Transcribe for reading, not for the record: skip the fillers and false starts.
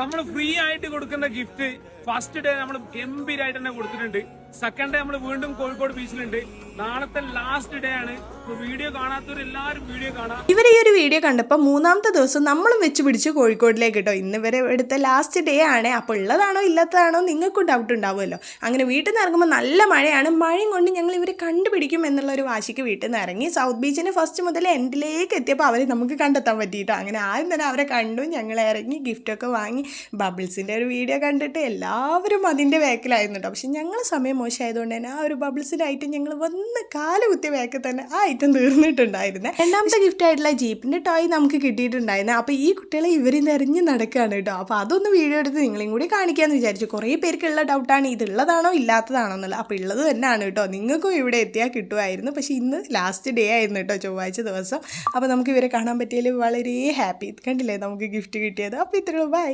നമ്മൾ ഫ്രീ ആയിട്ട് കൊടുക്കുന്ന ഗിഫ്റ്റ് ഫസ്റ്റ് ഡേ നമ്മൾ ഗംഭീരമായിട്ട് തന്നെ കൊടുത്തിട്ടുണ്ട്. സെക്കൻഡ് ഡേ നമ്മൾ വീണ്ടും കോഴിക്കോട് ബീച്ചിലുണ്ട്. നാളത്തെ ലാസ്റ്റ് ഡേ ആണ്. വീഡിയോ കാണാത്തവരെല്ലാവരും വീഡിയോ കാണാം. ഇവർ ഈ ഒരു വീഡിയോ കണ്ടപ്പോൾ മൂന്നാമത്തെ ദിവസം നമ്മളും വെച്ച് പിടിച്ച് കോഴിക്കോടിലേക്ക് കേട്ടോ. ഇന്ന് വരെ എടുത്ത ലാസ്റ്റ് ഡേ ആണ്. അപ്പോൾ ഉള്ളതാണോ ഇല്ലാത്തതാണോ നിങ്ങൾക്കും ഡൗട്ട് ഉണ്ടാവുമല്ലോ. അങ്ങനെ വീട്ടിൽ നിന്ന് ഇറങ്ങുമ്പോൾ നല്ല മഴയാണ്. മഴയും കൊണ്ട് ഞങ്ങൾ ഇവരെ കണ്ടുപിടിക്കും എന്നുള്ള ഒരു വാശിക്ക് വീട്ടിൽ നിന്ന് ഇറങ്ങി. സൗത്ത് ബീച്ചിന് ഫസ്റ്റ് മുതൽ എൻഡിലേക്ക് എത്തിയപ്പോൾ അവരെ നമുക്ക് കണ്ടെത്താൻ പറ്റിയിട്ടോ. അങ്ങനെ ആദ്യം തന്നെ അവരെ കണ്ടു. ഞങ്ങൾ ഇറങ്ങി ഗിഫ്റ്റൊക്കെ വാങ്ങി. ബബിൾസിൻ്റെ ഒരു വീഡിയോ കണ്ടിട്ട് എല്ലാവരും അതിൻ്റെ ബാക്കിലായിരുന്നു കേട്ടോ. പക്ഷെ ഞങ്ങൾ സമയം മോശമായതുകൊണ്ട് തന്നെ ആ ഒരു ബബിൾസിൻ്റെ ഐറ്റം ഞങ്ങൾ വന്ന് കാല് കുത്തിയ ബാക്കിൽ തന്നെ ആ ഐറ്റം തീർന്നിട്ടുണ്ടായിരുന്നത്. രണ്ടാമത്തെ ഗിഫ്റ്റ് ആയിട്ടുള്ള ജീപ്പിൻ്റെ ടോയ് നമുക്ക് കിട്ടിയിട്ടുണ്ടായിരുന്നു. അപ്പോൾ ഈ കുട്ടികളെ ഇവർ നിറഞ്ഞ് നടക്കുകയാണ് കേട്ടോ. അപ്പോൾ അതൊന്ന് വീഡിയോ എടുത്ത് നിങ്ങളെയും കൂടി കാണിക്കാമെന്ന് വിചാരിച്ചു. കുറേ പേർക്കുള്ള ഡൗട്ടാണ് ഇതുള്ളതാണോ ഇല്ലാത്തതാണോ എന്നുള്ളത്. അപ്പോൾ ഉള്ളത് തന്നെയാണ് കേട്ടോ. നിങ്ങൾക്കും ഇവിടെ എത്തിയാൽ കിട്ടുമായിരുന്നു. പക്ഷേ ഇന്ന് ലാസ്റ്റ് ഡേ ആയിരുന്നു കേട്ടോ, ചൊവ്വാഴ്ച ദിവസം. അപ്പോൾ നമുക്ക് ഇവരെ കാണാൻ പറ്റിയതിൽ വളരെ ഹാപ്പി. കണ്ടില്ലേ നമുക്ക് ഗിഫ്റ്റ് കിട്ടിയത്. അപ്പോൾ ഇത്രയുള്ളൂ. ബൈ.